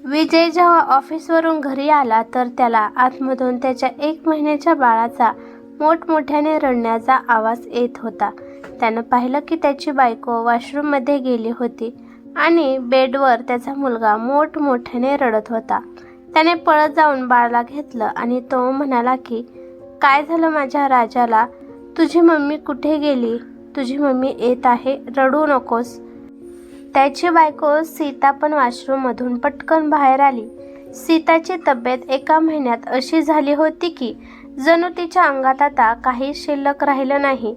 विजय जेव्हा ऑफिसवरून घरी आला तर त्याला आतमधून त्याच्या 1 महिन्याच्या बाळाचा मोठमोठ्याने रडण्याचा आवाज येत होता. त्यानं पाहिलं की त्याची बायको वॉशरूममध्ये गेली होती आणि बेडवर त्याचा मुलगा मोठमोठ्याने रडत होता. त्याने पळत जाऊन बाळाला घेतलं आणि तो म्हणाला की, "काय झालं माझ्या राजाला? तुझी मम्मी कुठे गेली? तुझी मम्मी येत आहे, रडू नकोस." त्याची बायको सीता पण वॉशरूममधून पटकन बाहेर आली. सीताची तब्येत 1 महिन्यात अशी झाली होती की जणू तिच्या अंगात आता काही शिल्लक राहिलं नाही.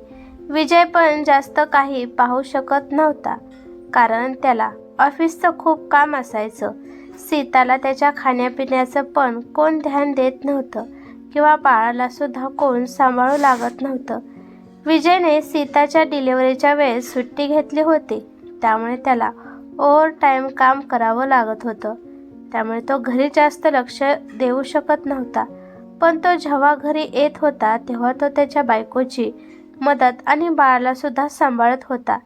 विजय पण जास्त काही पाहू शकत नव्हता, कारण त्याला ऑफिसचं खूप काम असायचं. सीताला त्याच्या खाण्यापिण्याचं पण कोण ध्यान देत नव्हतं किंवा बाळाला सुद्धा कोण सांभाळू लागत नव्हतं. विजयने सीताच्या डिलिव्हरीच्या वेळेस सुट्टी घेतली होती, त्यामुळे त्याला ओव्हर टाईम काम करावं लागत होतं. त्यामुळे तो घरी जास्त लक्ष देऊ शकत नव्हता. पण तो जेव्हा घरी येत होता तेव्हा तो त्याच्या बायकोची मदत आणि बाळाला सुद्धा सांभाळत होता.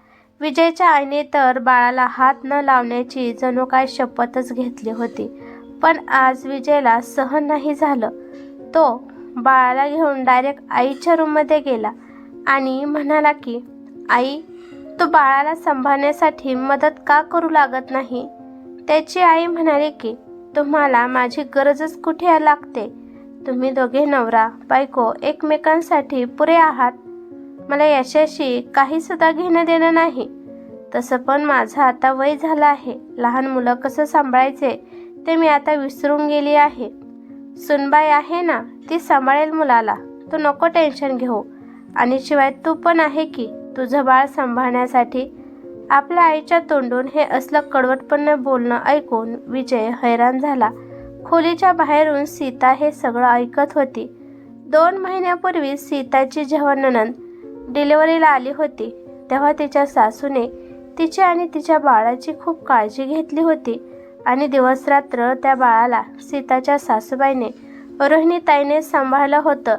विजयच्या आईने तर बाळाला हात न लावण्याची जणू काय शपथच घेतली होती. पण आज विजयला सहन नाही झालं. तो बाळाला घेऊन डायरेक्ट आईच्या रूममध्ये गेला आणि म्हणाला की, "आई, तू बाळाला सांभाळण्यासाठी मदत का करू लागत नाही?" त्याची आई म्हणाली की, "तुम्हाला माझी गरजच कुठे लागते? तुम्ही दोघे नवरा बायको एकमेकांसाठी पुरे आहात. मला याच्याशी काही सुद्धा घेणं देणं नाही. तसं पण माझं आता वय झालं आहे. लहान मुलं कसं सांभाळायचे ते मी आता विसरून गेली आहे. सुनबाई आहे ना, ती सांभाळेल मुलाला. तू नको टेन्शन घेऊ. आणि शिवाय तू पण आहे की तुझं बाळ सांभाळण्यासाठी." आपल्या आईच्या तोंडून हे असलं कडवटपणे बोलणं ऐकून विजय हैराण झाला. खोलीच्या बाहेरून सीता हे सगळं ऐकत होती. 2 महिन्यापूर्वी सीताची जेव्हा नणंद डिलिव्हरीला आली होती तेव्हा तिच्या सासूने तिची आणि तिच्या बाळाची खूप काळजी घेतली होती आणि दिवसरात्र त्या बाळाला सीताच्या सासूबाईने रोहिणीताईने सांभाळलं होतं.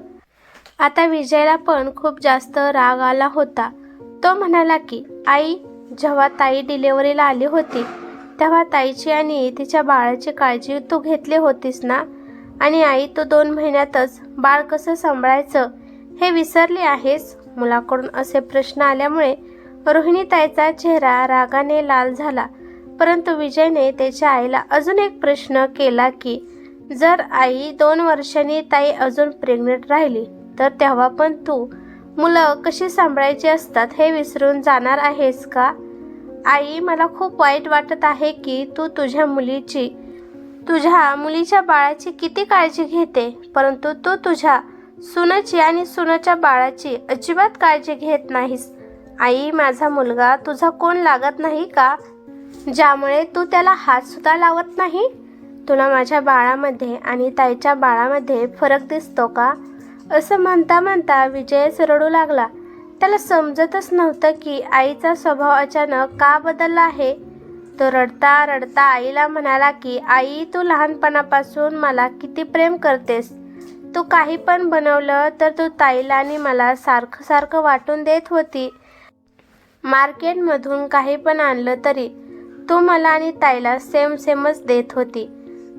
आता विजयला पण खूप जास्त राग आला होता. तो म्हणाला की, "आई, जेव्हा ताई डिलिव्हरीला आली होती तेव्हा ताईची आणि तिच्या बाळाची काळजी तू घेतली होतीस ना? आणि आई, तू 2 महिन्यातच बाळ कसं सांभाळायचं हे विसरली आहेस?" मुलाकडून असे प्रश्न आल्यामुळे रोहिणीताईचा चेहरा रागाने लाल झाला. परंतु विजयने त्याच्या आईला अजून एक प्रश्न केला की, "जर आई 2 वर्षांनी ताई अजून प्रेग्नेंट राहिली तर तेव्हा पण तू मुलं कशी सांभाळायची असतात हे विसरून जाणार आहेस का? आई, मला खूप वाईट वाटत आहे की तू तुझ्या मुलीच्या बाळाची किती काळजी घेते, परंतु तू तुझ्या सुनेची आणि सुनेच्या बाळाची अजिबात काळजी घेत नाहीस. आई, माझा मुलगा तुझा कोण लागत नाही का, ज्यामुळे तू त्याला हात सुद्धा लावत नाही? तुला माझ्या बाळामध्ये आणि ताईच्या बाळामध्ये फरक दिसतो का?" असं म्हणता म्हणता विजयच रडू लागला. त्याला समजतच नव्हतं की आईचा स्वभाव अचानक का बदलला आहे. तो रडता रडता आईला म्हणाला की, "आई, तू लहानपणापासून मला किती प्रेम करतेस. तू काही पण बनवलं तर तू ताईला आणि मला सारखं सारखं वाटून देत होती. मार्केटमधून काही पण आणलं तरी तू मला आणि ताईला सेमच देत होती.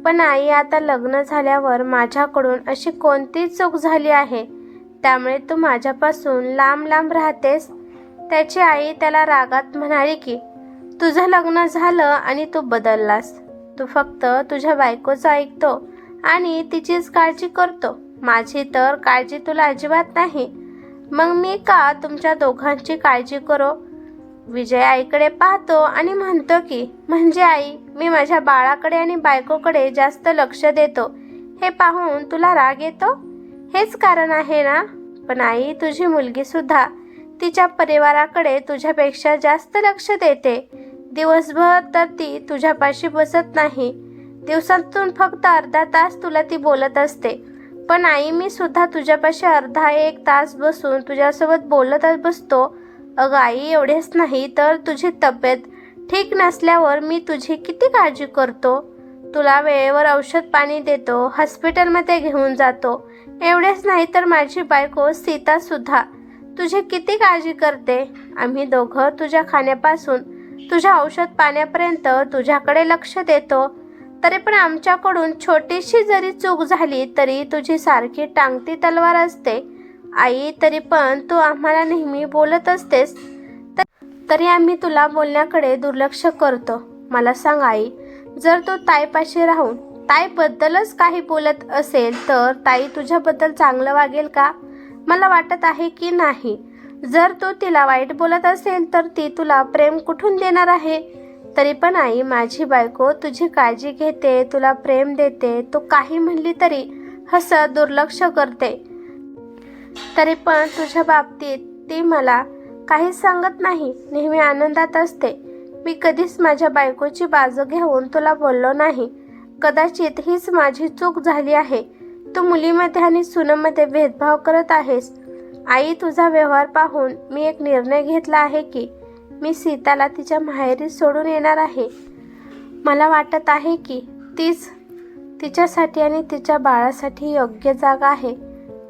पण आई, आता लग्न झाल्यावर माझ्याकडून अशी कोणती चूक झाली आहे त्यामुळे तू माझ्यापासून लांब लांब राहतेस?" त्याची आई त्याला रागात म्हणाली की, "तुझं लग्न झालं आणि तू बदललास. तू फक्त तुझ्या बायकोचं ऐकतो आणि तिचीच काळजी करतो. माझी तर काळजी तुला अजिबात नाही. मग मी का तुमच्या दोघांची काळजी करो?" विजय आईकडे पाहतो आणि म्हणतो की, "म्हणजे आई, मी माझ्या बाळाकडे आणि बायकोकडे जास्त लक्ष देतो हे पाहून तुला राग येतो? हेच कारण आहे ना? पण आई, तुझी मुलगी सुद्धा तिच्या परिवाराकडे तुझ्यापेक्षा जास्त लक्ष देते. दिवसभर तर ती तुझ्यापाशी बसत नाही. दिवसातून फक्त अर्धा तास तुला ती बोलत असते. पण आई, मी सुद्धा तुझ्यापाशी अर्धा 1 तास बसून तुझ्यासोबत बोलत बसतो. अगं आई, एवढेच नाही तर तुझी तब्येत ठीक नसल्यावर मी तुझी किती काळजी करतो. तुला वेळेवर औषध पाणी देतो, हॉस्पिटलमध्ये घेऊन जातो. एवढेच नाही तर माझी बायको सीता सुद्धा तुझी किती काळजी करते. आम्ही दोघं तुझ्या खाण्यापासून तुझ्या औषध पाण्यापर्यंत तुझ्याकडे लक्ष देतो. तरी पण आमच्याकडून छोटीशी जरी चूक झाली तरी तुझी सारखी टांगती तलवार असते आई. तरी पण तू आम्हाला नेहमी बोलत असतेस, तरी आम्ही तुला बोलण्याकडे दुर्लक्ष करतो. मला सांग आई, जर तू ताईपाशी राहून ताईबद्दलच काही बोलत असेल तर ताई तुझ्याबद्दल चांगलं वागेल का? मला वाटत आहे की नाही. जर तू तिला वाईट बोलत असेल तर ती तुला प्रेम कुठून देणार आहे? तरी पण आई, माझी बायको तुझी काळजी घेते, तुला प्रेम देते. तू काही म्हणली तरी हसत दुर्लक्ष करते. तरी पण तुझ्या बाबतीत ती मला काहीच सांगत नाही, नेहमी आनंदात असते. मी कधीच माझ्या बायकोची बाजू घेऊन तुला बोललो नाही. कदाचित हीच माझी चूक झाली आहे. तू मुलीमध्ये आणि सुनेमध्ये भेदभाव करत आहेस. आई, तुझा व्यवहार पाहून मी एक निर्णय घेतला आहे की मी सीताला तिच्या माहेरी सोडून येणार आहे. मला वाटत आहे की तीच तिच्यासाठी आणि तिच्या बाळासाठी योग्य जागा आहे.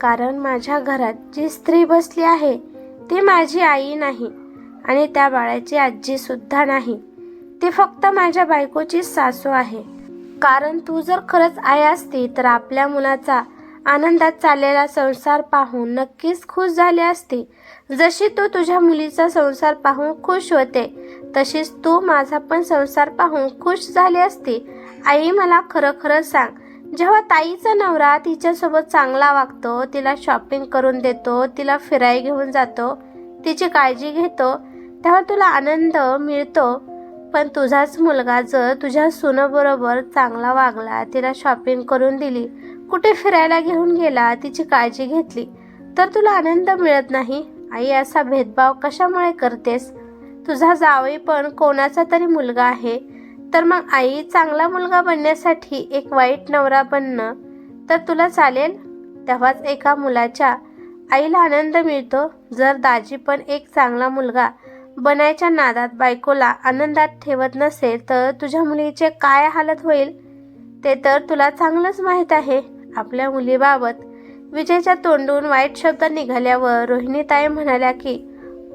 कारण माझ्या घरात जी स्त्री बसली आहे ती माझी आई नाही आणि त्या बाळाची आजी सुद्धा नाही. ती फक्त माझ्या बायकोची सासू आहे. कारण तू जर खरंच आई असती तर आपल्या मुलाचा आनंदात चाललेला संसार पाहून नक्कीच खुश झाली असती. जशी तू तुझ्या मुलीचा संसार पाहून खुश होते तशीच तू माझा पण संसार पाहून खुश झाली असती. आई, मला खरं खरं सांग, जेव्हा ताईचा नवरा तिच्यासोबत चांगला वागतो, तिला शॉपिंग करून देतो, तिला फिरायला घेऊन जातो, तिची काळजी घेतो, तेव्हा तुला आनंद मिळतो. पण तुझाच मुलगा जर तुझ्या सुनेबरोबर चांगला वागला, तिला शॉपिंग करून दिली, कुठे फिरायला घेऊन गेला, तिची काळजी घेतली, तर तुला आनंद मिळत नाही. आई, असा भेदभाव कशामुळे करतेस? तुझा जावई पण कोणाचा तरी मुलगा आहे. तर मग आई, चांगला मुलगा बनण्यासाठी एक वाईट नवरा बनणं तर तुला चालेल? तेव्हाच एका मुलाच्या आईला आनंद मिळतो. जर दाजी पण एक चांगला मुलगा बनायच्या नादात बायकोला आनंदात ठेवत नसेल तर तुझ्या मुलीचे काय हालत होईल ते तर तुला चांगलंच माहीत आहे. आपल्या मुलीबाबत विजयच्या तोंडून वाईट शब्द निघाल्यावर रोहिणीताई म्हणाल्या की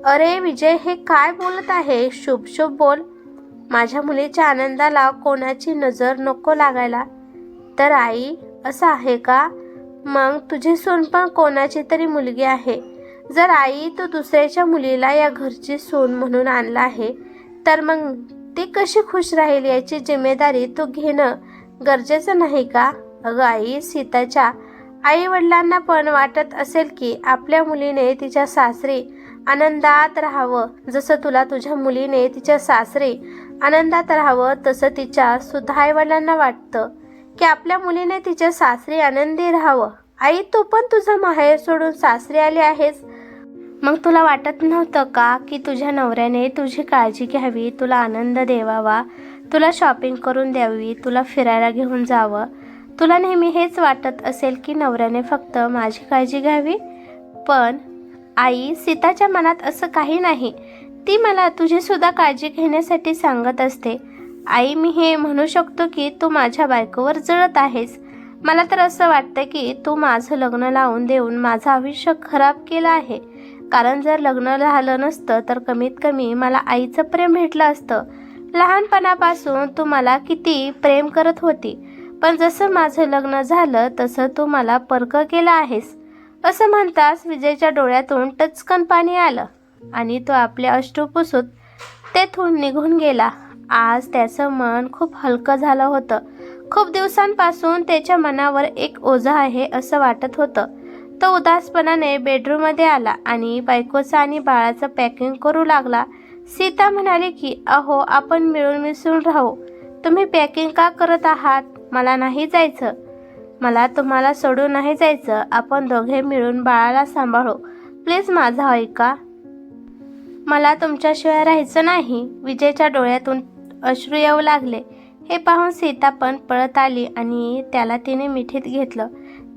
अरे विजय, हे काय बोलत आहे? शुभ शुभ बोल. माझ्या मुलीच्या आनंदाला कोणाची नजर नको लागायला. तर आई, असं आहे का? मग तुझी सून पण कोणाची तरी मुलगी आहे. जर आई तू दुसऱ्याच्या मुलीला या घरची सून म्हणून आणला आहे तर मग ती कशी खुश राहील याची जिम्मेदारी तू घेणं गरजेचं नाही का? अगं आई, सीताच्या आई वडिलांना पण वाटत असेल की आपल्या मुलीने तिच्या सासरी आनंदात राहावं. जसं तुला तुझ्या मुलीने तिच्या सासरी आनंदात राहावं तसं तिच्या सुद्धा आई वडिलांना वाटतं की आपल्या मुलीने तिच्या सासरी आनंदी राहावं. आई, तू पण तुझं माहेर सोडून सासरी आली आहेस. मग तुला वाटत नव्हतं का की तुझ्या नवऱ्याने तुझी काळजी घ्यावी, तुला आनंद द्यावा, तुला शॉपिंग करून द्यावी, तुला फिरायला घेऊन जावं? तुला नेहमी हेच वाटत असेल की नवऱ्याने फक्त माझी काळजी घ्यावी. पण आई, सीताच्या मनात असं काही नाही. ती मला तुझी सुद्धा काळजी घेण्यासाठी सांगत असते. आई, मी हे म्हणू शकतो की तू माझ्या बायकोवर जळत आहेस. मला तर असं वाटतं की तू माझं लग्न लावून देऊन माझं आयुष्य खराब केलं आहे. कारण जर लग्न झालं नसतं तर कमीत कमी मला आईचं प्रेम भेटलं असतं. लहानपणापासून तू मला किती प्रेम करत होती, पण जसं माझं लग्न झालं तसं तू मला परक केलं आहेस. असं म्हणताच विजयच्या डोळ्यातून टचकन पाणी आलं आणि तो आपले अश्रू पुसत तेथून निघून गेला. आज त्याचं मन खूप हलकं झालं होतं. खूप दिवसांपासून त्याच्या मनावर एक ओझं आहे असं वाटत होतं. तो उदासपणाने बेडरूममध्ये आला आणि बायकोचं आणि बाळाचं पॅकिंग करू लागला. सीता म्हणाली की अहो, आपण मिळून मिसळून राहू. तुम्ही पॅकिंग का करत आहात? मला नाही जायचं. मला तुम्हाला सोडून नाही जायचं. आपण दोघे मिळून बाळाला सांभाळू. प्लीज माझं ऐका. मला तुमच्याशिवाय राहायचं नाही. विजयच्या डोळ्यातून अश्रू येऊ लागले. हे पाहून सीता पण पळत आली आणि त्याला तिने मिठीत घेतलं.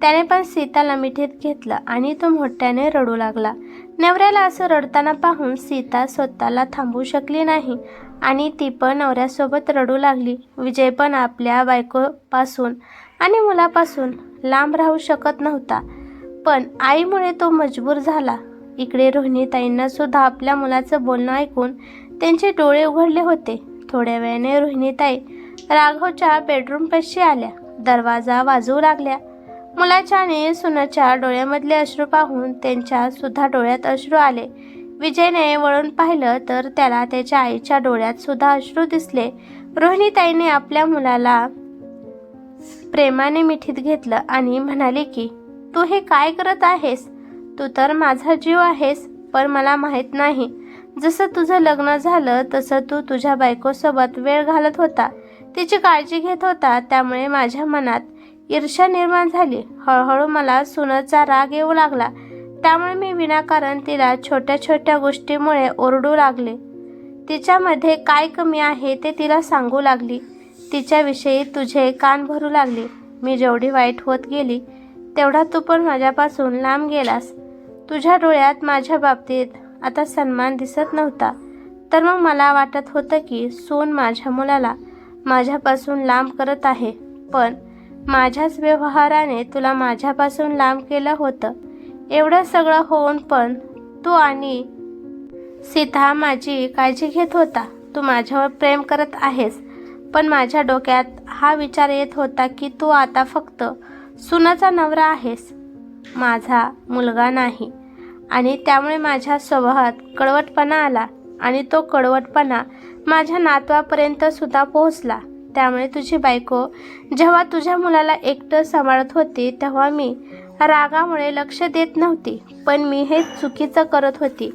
त्याने पण सीताला मिठीत घेतलं आणि तो मोठ्याने रडू लागला. नवऱ्याला असं रडताना पाहून सीता स्वतःला थांबवू शकली नाही आणि ती पण नवऱ्यासोबत रडू लागली. विजय पण आपल्या बायकोपासून आणि मुलापासून लांब राहू शकत नव्हता, पण आईमुळे तो मजबूर झाला. इकडे रोहिणीताईंना सुद्धा आपल्या मुलाचं बोलणं ऐकून त्यांचे डोळे उघडले होते. थोड्या वेळाने रोहिणीताई राघवच्या बेडरूमपाशी आल्या. दरवाजा वाजवू लागल्या. मुलाच्या आणि सुनाच्या डोळ्यामधले अश्रू पाहून त्यांच्या सुद्धा डोळ्यात अश्रू आले. विजयने वळून पाहिलं तर त्याला त्याच्या आईच्या डोळ्यात सुद्धा अश्रू दिसले. रोहिणीताईने आपल्या मुलाला प्रेमाने मिठीत घेतलं आणि म्हणाले की तू हे काय करत आहेस? तू तर माझा जीव आहेस. पण मला माहीत नाही, जसं तुझं लग्न झालं तसं तू तुझ्या बायकोसोबत वेळ घालत होता, तिची काळजी घेत होता. त्यामुळे माझ्या मनात ईर्ष्या निर्माण झाली. हळूहळू मला सुनेचा राग येऊ लागला. त्यामुळे मी विनाकारण तिला छोट्या छोट्या गोष्टीमुळे ओरडू लागले. तिच्यामध्ये काय कमी आहे ते तिला सांगू लागली. तिच्याविषयी तुझे कान भरू लागले. मी जेवढी वाईट होत गेली तेवढा तू पण माझ्यापासून लांब गेलास. तुझ्या डोळ्यात माझ्या बाबतीत आता सन्मान दिसत नव्हता. तर मग मला वाटत होतं की सून माझ्या मुलाला माझ्यापासून लांब करत आहे. पण माझ्याच व्यवहाराने तुला माझ्यापासून लांब केलं होतं. एवढं सगळं होऊन पण तू आणि सीता माझी काळजी घेत होता. तू माझ्यावर प्रेम करत आहेस. पण माझ्या डोक्यात हा विचार येत होता की तू आता फक्त सुनाचा नवरा आहेस, माझा मुलगा नाही. आणि त्यामुळे माझ्या स्वभावात कडवटपणा आला आणि तो कडवटपणा माझ्या नातवापर्यंत सुद्धा पोहोचला. त्यामुळे तुझी बायको जेव्हा तुझ्या मुलाला एकटं सांभाळत होती तेव्हा मी रागामुळे लक्ष देत नव्हती. पण मी हे चुकीचं करत होती.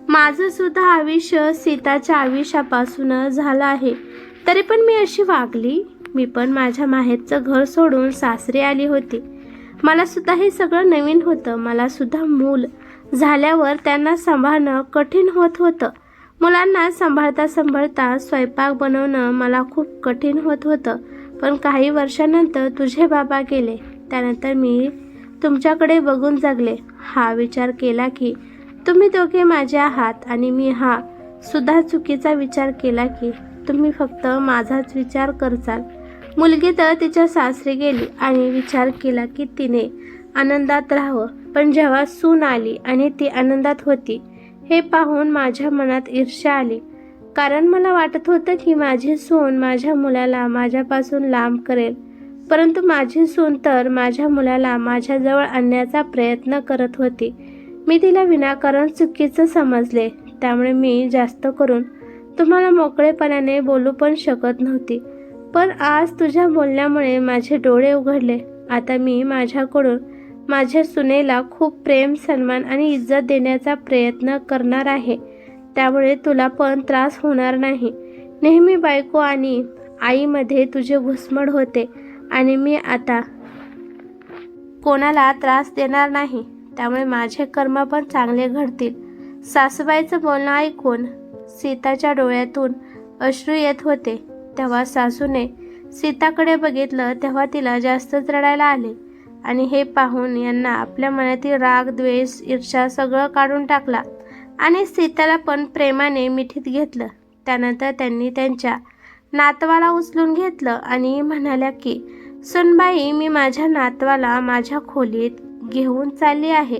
माझं सुद्धा आयुष्य सीताच्या आयुष्यापासून झालं आहे. तरी पण मी अशी वागली. मी पण माझ्या माहेरचं घर सोडून सासरी आली होती. मला सुद्धा हे सगळं नवीन होतं. मला सुद्धा मूल झाल्यावर त्यांना सांभाळणं कठीण होत होतं. मुलांना सांभाळता सांभाळता स्वयंपाक बनवणं मला खूप कठीण होत होतं. पण काही वर्षानंतर तुझे बाबा गेले. त्यानंतर मी तुमच्याकडे बघून जगले. हा विचार केला की तुम्ही दोघे माझे आहात आणि मी हा सुद्धा चुकीचा विचार केला की तुम्ही फक्त माझाच विचार करचाल. मुलगी तर तिच्या सासरी गेली आणि विचार केला की तिने आनंदात राहावं. पण जेव्हा सून आली आणि ती आनंदात होती हे पाहून माझ्या मनात ईर्ष्या आली. कारण मला वाटत होतं की माझी सून माझ्या मुलाला माझ्यापासून लांब करेल. परंतु माझी सून तर माझ्या मुलाला माझ्याजवळ आणण्याचा प्रयत्न करत होती. मी तिला विनाकारण चुकीचं समजले. त्यामुळे मी जास्त करून तुम्हाला मोकळेपणाने बोलू पण शकत नव्हती. पण आज तुझ्या बोलण्यामुळे माझे डोळे उघडले. आता मी माझ्याकडून माझ्या सुनेला खूप प्रेम, सन्मान आणि इज्जत देण्याचा प्रयत्न करणार आहे. त्यामुळे तुला पण त्रास होणार नाही. नेहमी बायको आणि आईमध्ये तुझे घुसमट होते आणि मी आता कोणाला त्रास देणार नाही. त्यामुळे माझे कर्म पण चांगले घडतील. सासूबाईचं बोलणं ऐकून सीताच्या डोळ्यातून अश्रू येत होते. तेव्हा सासूने सीताकडे बघितलं तेव्हा तिला जास्तच रडायला आले. आणि हे पाहून यांना आपल्या मनातील राग, द्वेष, ईर्ष्या सगळं काढून टाकला आणि सीताला पण प्रेमाने मिठीत घेतलं. त्यानंतर त्यांनी त्यांच्या नातवाला उचलून घेतलं आणि म्हणाल्या की सुनबाई, मी माझ्या नातवाला माझ्या खोलीत घेऊन चालली आहे.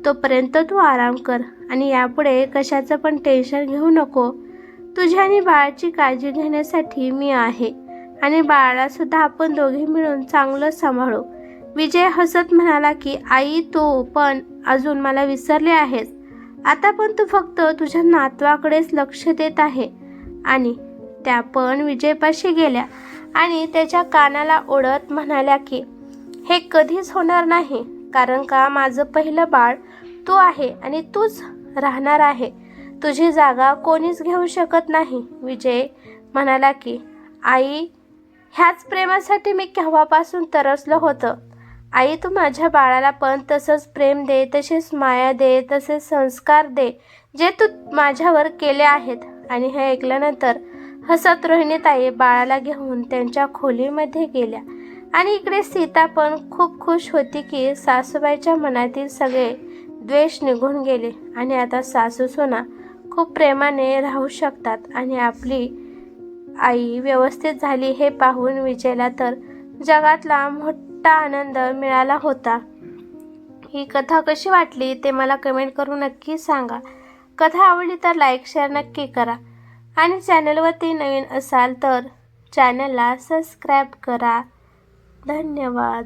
तोपर्यंत तू आराम कर आणि यापुढे कशाचं पण टेन्शन घेऊ नको. तुझ्या आणि बाळाची काळजी घेण्यासाठी मी आहे आणि बाळाला सुद्धा आपण दोघे मिळून चांगलं सांभाळू. विजय हसत म्हणाला की आई, तू पण अजून मला विसरले आहेस. आता पण तू फक्त तुझ्या नातवाकडेच लक्ष देत आहे. आणि त्या पण विजयपाशी गेल्या आणि त्याच्या कानाला ओढत म्हणाल्या की हे कधीच होणार नाही. कारण का माझं पहिलं बाळ तू आहे आणि तूच राहणार आहे. तुझी जागा कोणीच घेऊ शकत नाही. विजय म्हणाला की आई, ह्याच प्रेमासाठी मी केव्हापासून तरसलो होतं. आई, तू माझ्या बाळाला पण तसंच प्रेम दे, तसेच माया दे, तसेच संस्कार दे जे तू माझ्यावर केले आहेत. आणि हे ऐकल्यानंतर हसत रोहिणीताई बाळाला घेऊन त्यांच्या खोलीमध्ये गेल्या. आणि इकडे सीता पण खूप खुश होती की सासूबाईच्या मनातील सगळे द्वेष निघून गेले आणि आता सासू सुना खूप प्रेमाने राहू शकतात आणि आपली आई व्यवस्थित झाली. हे पाहून विजयला तर जगातला मोठा आनंद मिळाला होता. ही कथा कशी वाटली ते मला कमेंट करून नक्की सांगा. कथा आवडली तर लाईक, शेअर नक्की करा आणि चॅनलवरती नवीन असाल तर चॅनलला सबस्क्राईब करा. धन्यवाद.